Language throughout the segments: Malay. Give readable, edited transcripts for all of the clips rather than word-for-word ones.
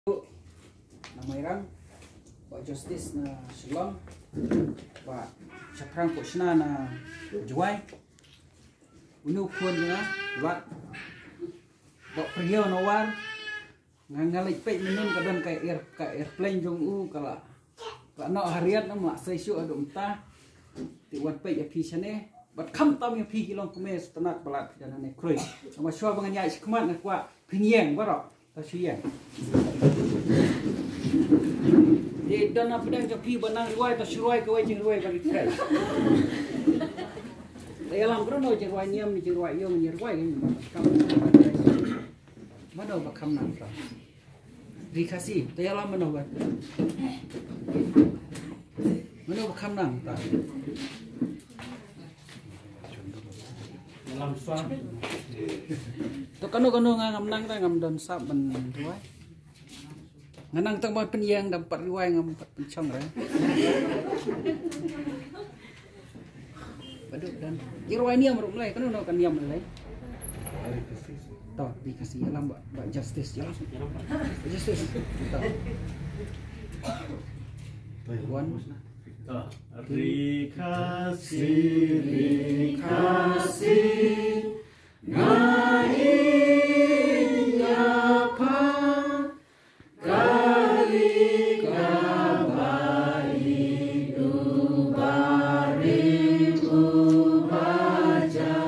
Namairang Pak Justice na Shillong Pak Chakrang Pochna na Juai Unu Kuan nga Lat Pak Priyo Nawar Ngangalik pek minun kadang ka airplane jong kala no harian na mak sesyo ado umta ti wan pek ya pisane bat kam tam ya pi kilong kumes tanak balat dan ne kroi ama shwa banganya sikmat na kwa pinyeng baro ta siang di dona pedang joki banang ruai ta suruai ke wajing ruai bagi trai dalam krono je ruai niam ni je ruai yo ni ruai ni kam mana ba kam nan ka dikasih dalam mana ba mana ba kam nan ta dalam swa to kanu ngam nang ta ngam don sap ban ruai nganang tang ba penyang dapat ruai ngam pencong ra baduk dan ruai niam ru mulai kanu kan niam mulai to dikasih alam ba justice ya justice wan rikasih ngai nyapa kali kabai dubari ubaja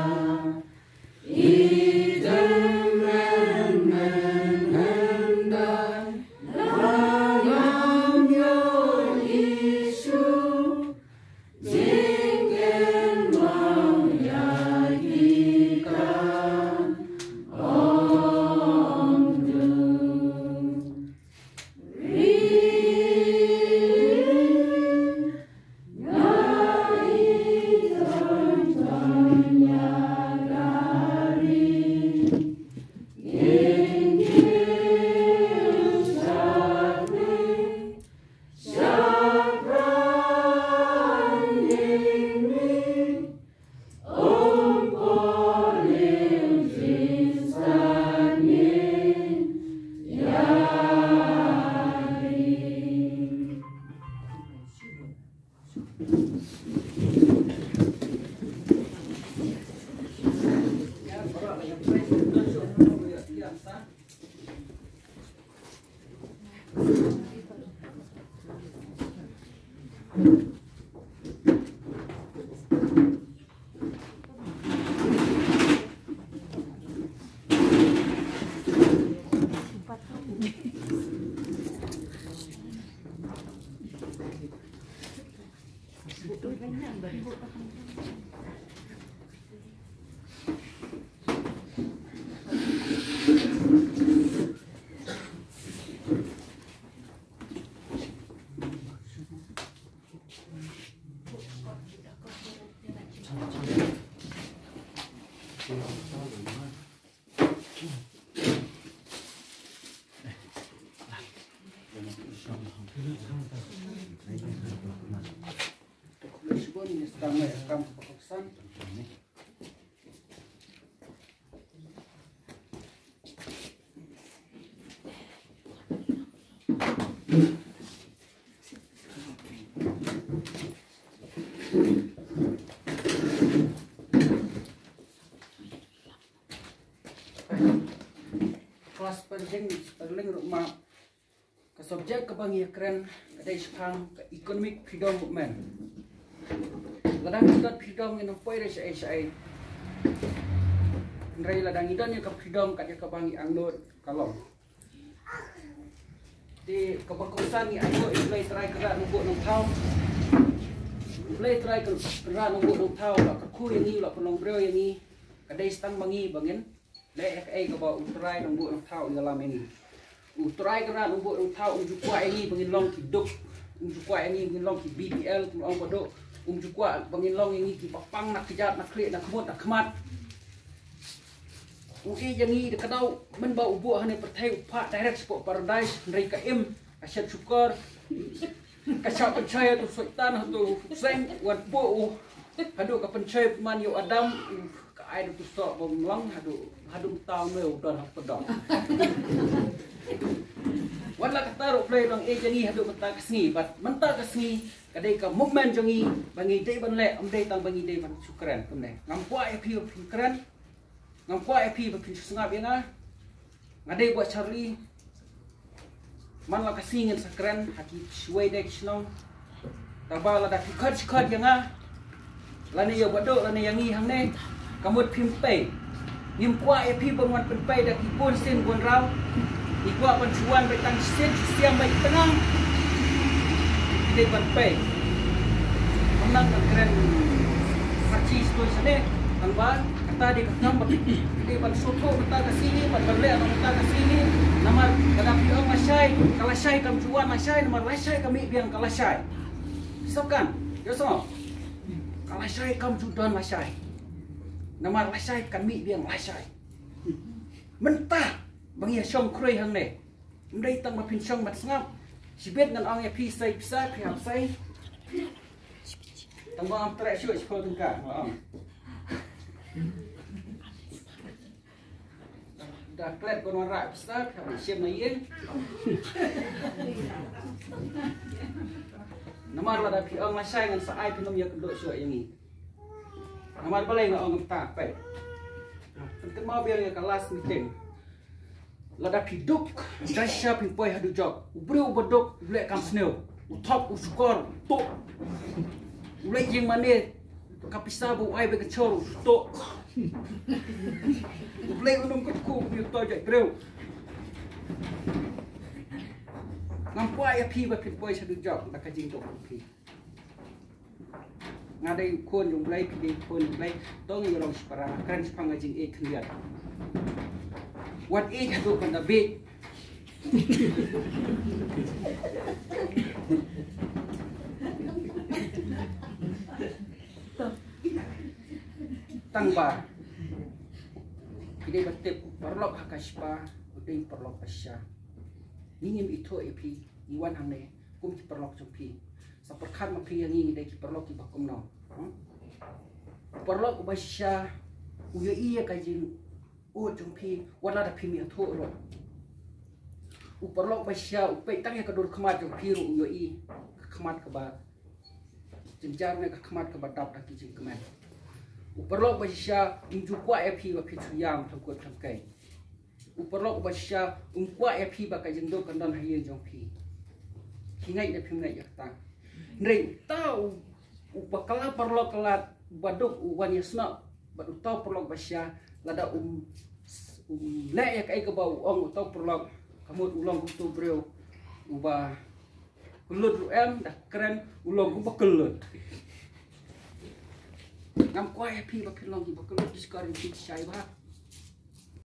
kelas penting perling rumah ke subjek kebangi keren kedai sepang ke economic freedom movement ladang idot freedom in poire sai nrai ladang idon ke freedom kat ke bangi angnot kalong di kebakusan ni ayo play try kerak nubuk nong tau play try kerak nubuk nong tau la ke ku yang ni la penong breu yang ni kedai stang bangi bangin le ke ba utrai nubuk nong tau dalam ini utrai kerak nubuk nong tau jukwa yang ni bangin long hidup jukwa yang ni bangin long BBL tu ong kodok jukwa bangin long yang ni ki papang nak kejat nak klik nak kemut nak kemat Uki jangi dekadau menbau buah hane pertai upak direct sport paradise dari KM asyad syukur kasau pencaya tu sultan tu seng wan po hadu ka pencaya man yo adam ka ai tu sok bom lang hadu tau meu don pedong wala kata ro play dong jangi hadu mata kasni bat menta kasni kadai ka movement jangi bangi dei ban le am dei tang bangi dei ban sukran kumne ngam kwa epi sukran ngam kwa epi ba pin sungap yana ngadei buat Charlie man la kasih ngin sakran haki shway dek shnong tabala da khad yang lani yo badok lani yangi hangne kamut pimpe nim kwa epi bangwan pimpe da kipun sin gon raw ikwa pancuan betang sin siam bai tenang de pimpe menang keren parcis tu sane tanpa kata di kakam di ban soto kata ke sini ban berle atau kata ke sini nama kadang piong lasai kalasai kam cuan lasai nama lasai kami biang kalasai sokan yo so kalasai kam judan lasai nama lasai kami biang lasai mentah bangi syong kroi hang ne mdai tang ma pin syong mat sngap sibet ngan ong ya pi sai pisa pi hap sai tang ba am trek syuk ko tang ka ong dah klet kon warak pisa pi hap siam na yen namar la da pi ong lasai ngan sa ai pinom ya kendok syuk yang ni namar balai ngan ong ta pe kan mau biar ya kelas meeting lada piduk dasya pimpoi hadu jog ubreu bedok ulek kam sneu utop uskor tok ulek jing mane kapisa bu ai be kecor tok ulek unum ketku bi to jak breu ngampai ya pi ba pimpoi hadu jog da kajing tok pi ngadai kon jong blai pi kon blai tong yorong spara kan spang jing e khliat what age hadu kan big tangba ide batep perlok hakaspa udai perlok pasya ningim itu epi iwan hangne kum ki perlok jompi sa perkhan ma pi yang ni dai ki perlok ki bakum no perlok pasya uya iya kajin o jumpi wala da pimi atho ro uperlok basya upai tang ya kadur khamat jumpi ro yo i khamat ka ba jinjar ne ka khamat ka ba dap da ki jing khamat uperlok basya inju kwa epi ba phi chuyam thangkot thangkai uperlok basya kwa epi ba ka jing do kandon hayen jumpi hingai da phim ngai ya ta nrei tau upakala perlok kalat baduk uwan yasna badu tau perlok basya lada le ya kai ka bau ong tau perlok kamut ulong tu breu uba kulut em dah keren ulong ku bakelut ngam kwa happy bakelong ki bakelut diskar ki sai ba